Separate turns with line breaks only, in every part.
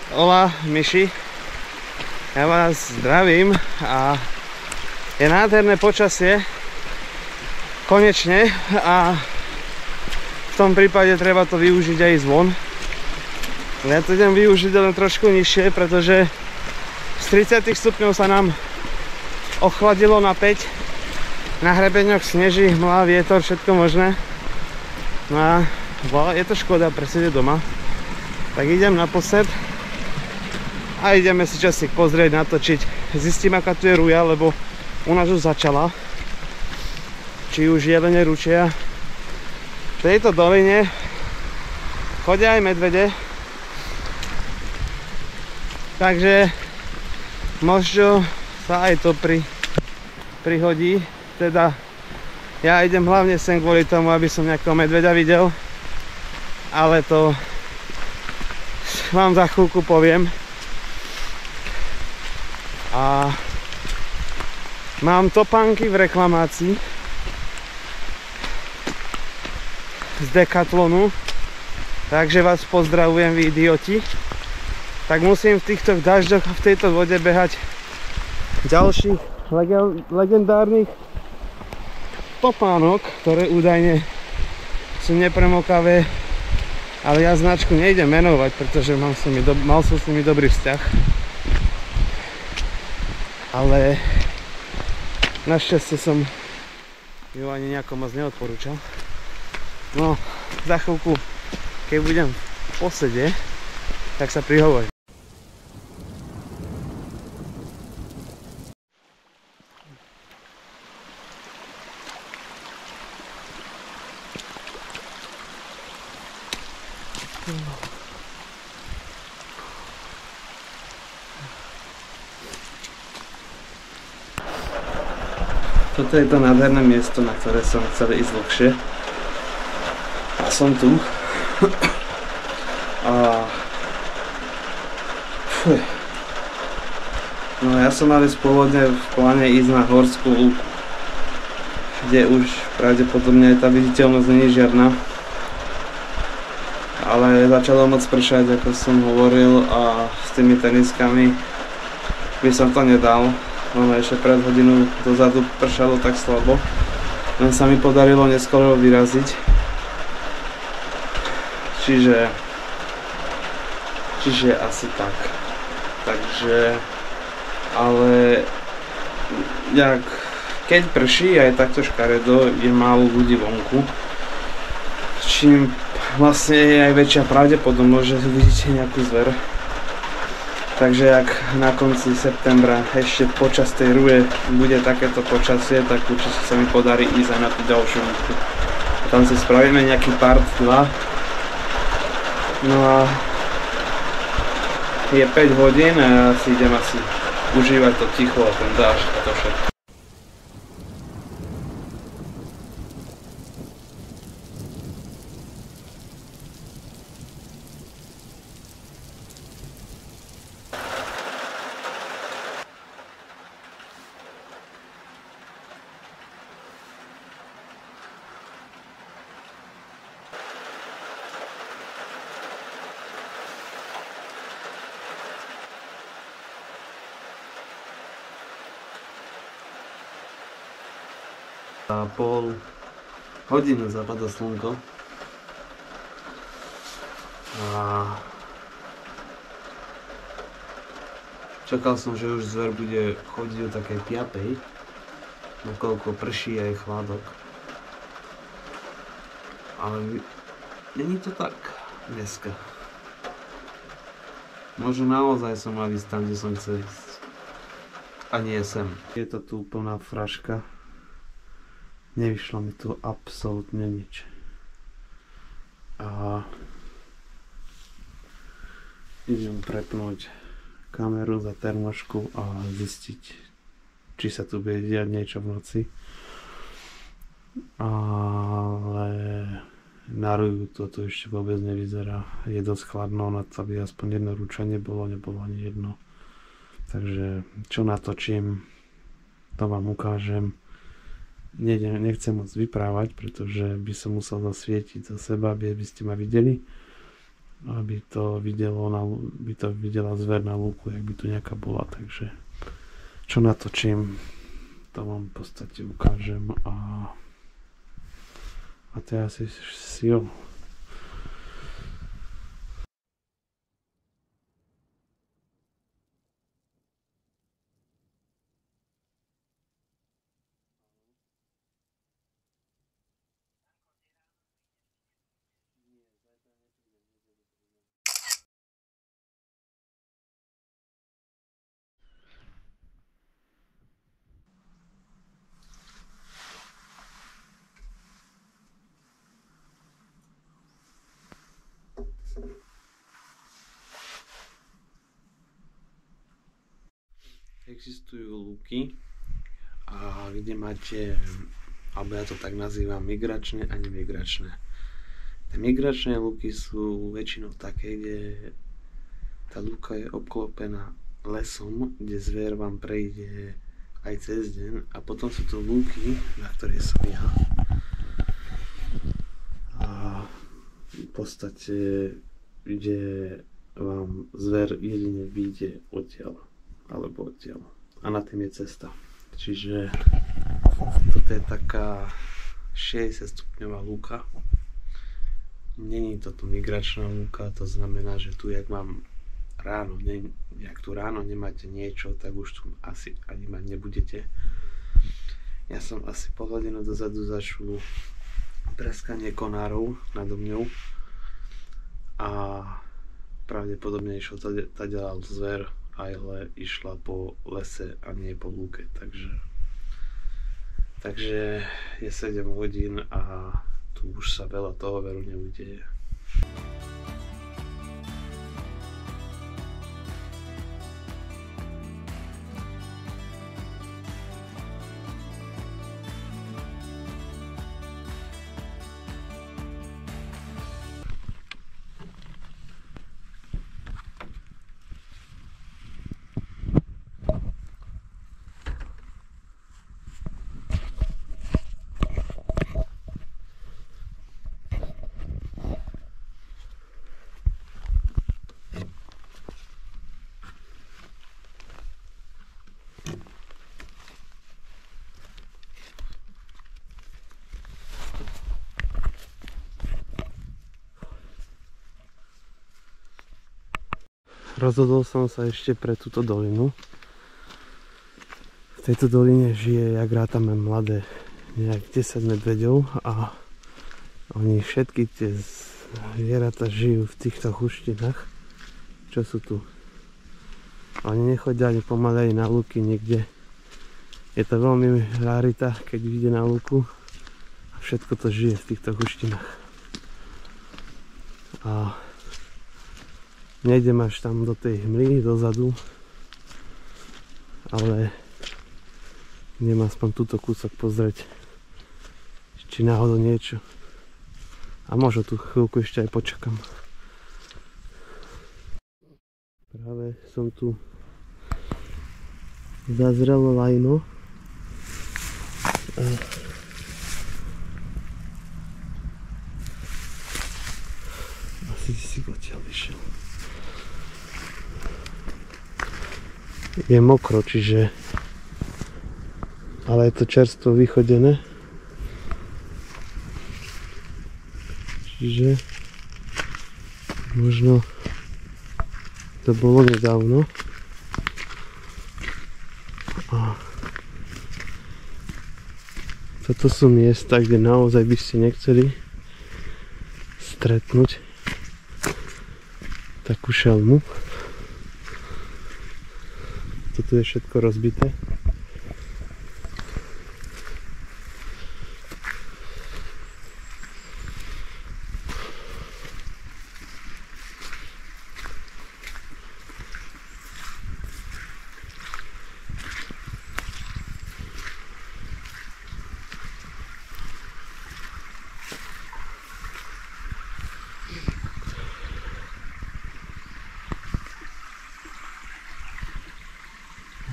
Hola, Myši. Ja vás zdravím a je nádherné počasie. Konečne. A v tom prípade treba to využiť aj zvon. Ja to idem využiť len trošku nižšie, pretože z 30 stupňov sa nám ochladilo na 5. Na hrebeňoch sneží, mlá, vietor, všetko možné. No a je to škoda presedieť doma. Tak idem naposled a ideme si časík pozrieť, natočiť. Zistím, aká tu je ruja, lebo u nás už začala. Či už jelene ručia. V tejto doline chodia aj medvede. Takže možno sa aj to prihodí. Teda ja idem hlavne sem kvôli tomu, aby som nejakého medveďa videl. Ale to vám za chvíľku poviem. A mám topánky v reklamácii z Decathlonu, takže vás pozdravujem, vy idioti. Tak musím v týchto dažďoch a v tejto vode behať ďalších legendárnych topánok, ktoré údajne sú nepremokavé, ale ja značku nejdem menovať, pretože mal som s nimi dobrý vzťah. Ale našťastie som ju ani nejako moc neodporúčal. No, za chvíľku, keď budem v posede, tak sa prihovorím. Toto je to nádherné miesto, na ktoré som chcel ísť dlhšie. A som tu. A... Fuj. No ja som mal pôvodne v pláne ísť na Horskú lúku, kde už pravdepodobne tá viditeľnosť nie je žiadna. Ale začalo moc pršať, ako som hovoril, a s tými teniskami by som to nedal. No ešte pred hodinu dozadu pršalo tak slabo, len sa mi podarilo neskoro vyraziť. Čiže asi tak. Takže, ale keď prší a je takto škaredo, je málo ľudí vonku, čím vlastne je aj väčšia pravdepodobnosť, že vidíte nejakú zver. Takže ak na konci septembra ešte počas tej ruje bude takéto počasie, tak určite sa mi podarí ísť aj na tú ďalšiu lúku. Tam si spravíme nejaký part 2. No a je 5 hodín a ja si idem asi užívať to ticho a ten dážď a to všetko. A pol hodiny zapadá slnko a čakal som, že už zver bude chodiť o takej 5, nakoľko prší aj chladok, ale není to tak dneska. Možno naozaj som mal ísť tam, kde som chcel ísť, a nie sem. Je to tu úplná fraška. Nevyšlo mi tu absolútne nič. A idem prepnúť kameru za termošku a zistiť, či sa tu bude diať niečo v noci. Ale na ruju toto ešte vôbec nevyzerá. Je dosť chladno, na to by aspoň jedno ručanie nebolo ani jedno. Takže čo natočím, to vám ukážem. Nechcem moc vyprávať, pretože by som musel zasvietiť za seba, aby ste ma videli. aby to videla zver na lúku, jak by tu nejaká bola, takže čo natočím, to vám v podstate ukážem a to je asi sil. Existujú lúky, kde máte, alebo ja to tak nazývam, migračné a nemigračné. Tie migračné lúky sú väčšinou také, kde tá lúka je obklopená lesom, kde zver vám prejde aj cez deň, a potom sú to lúky, na ktoré som ja. A v podstate, kde vám zver jedine vyjde odtiaľ alebo odtiaľ. A na tým je cesta. Čiže toto je taká 60 stupňová lúka. Není toto migračná lúka, to znamená, že tu, jak mám ráno, jak tu ráno nemáte niečo, tak už tu asi ani mať nebudete. Ja som asi pol hodinu dozadu začul praskanie konárov nado mňou a pravdepodobne išiel taďal zver, ale išla po lese a nie po lúke, takže je 7 hodín a tu už sa veľa toho veru neudeje. Rozhodol som sa ešte pre túto dolinu. V tejto doline žije, jak rátame, mladé nejak 10 medveďov a oni všetky tie zvieratá žijú v týchto huštinách, čo sú tu. Oni nechodia ani pomaly na lúky niekde. Je to veľmi rarita, keď vyjde na lúku a všetko to žije v týchto huštinách. A nejdem až tam do tej hmly dozadu, ale idem aspoň túto kúsok pozrieť, či náhodou niečo. A možno tú chvíľku ešte aj počakám. Práve som tu zazrelo lajno. Asi si odtiaľ vyšiel. Je mokro, čiže, ale je to čerstvo vychodené, čiže možno to bolo nedávno. A toto sú miesta, kde naozaj by ste nechceli stretnúť takú šelmu. Toto je všetko rozbité.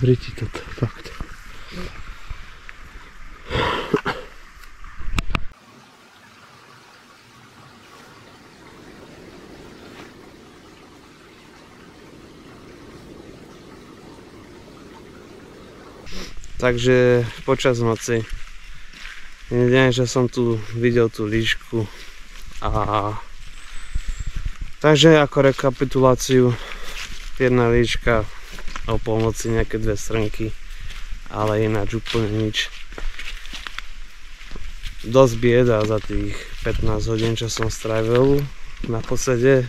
Vriti toto, fakt. Takže počas noci neviem, že som tu videl tú líšku a takže ako rekapituláciu, jedna líška o polnoci, nejaké 2 strnky, ale ináč úplne nič. Dosť bieda za tých 15 hodín, čo som strávil na posede.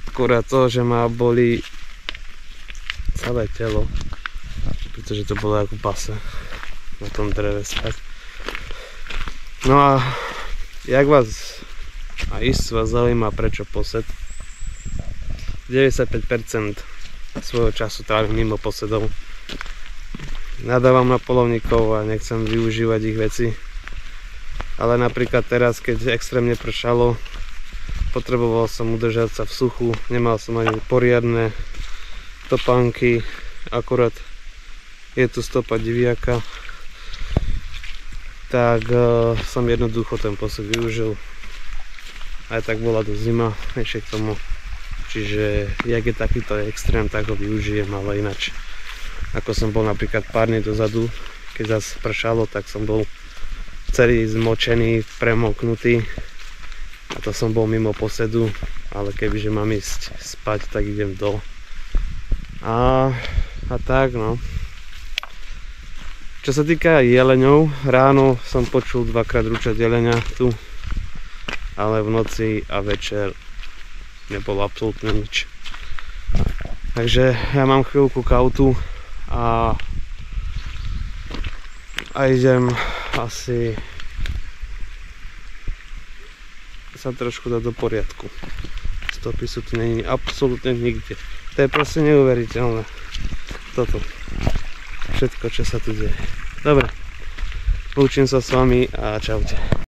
Akurát to, že ma bolí celé telo, pretože to bolo ako pase na tom dreve spať. No a jak vás a isto vás zaujíma prečo posed, 95% svojho času trávim mimo posedov. Nadávam na poľovníkov a nechcem využívať ich veci. Ale napríklad teraz, keď extrémne pršalo, potreboval som udržať sa v suchu, nemal som ani poriadne topánky, akurát je tu stopa diviaka, tak som jednoducho ten posed využil. Aj tak bola tu zima, ešte k tomu, čiže jak je takýto extrém, tak ho využijem, ale inač. Ako som bol napríklad pár dní dozadu, keď zase pršalo, tak som bol celý zmočený, premoknutý a to som bol mimo posedu, ale kebyže mám ísť spať, tak idem dole. A tak no. Čo sa týka jeleňov, ráno som počul 2-krát ručať jeleňa tu, ale v noci a večer nebolo absolútne nič. Takže ja mám chvíľku kautu a idem asi sa trošku dať do poriadku. Stopy sú tu není absolútne nikde. To je proste neuveriteľné. Toto. Všetko, čo sa tu deje. Dobre. Lúčim sa s vami a čaute.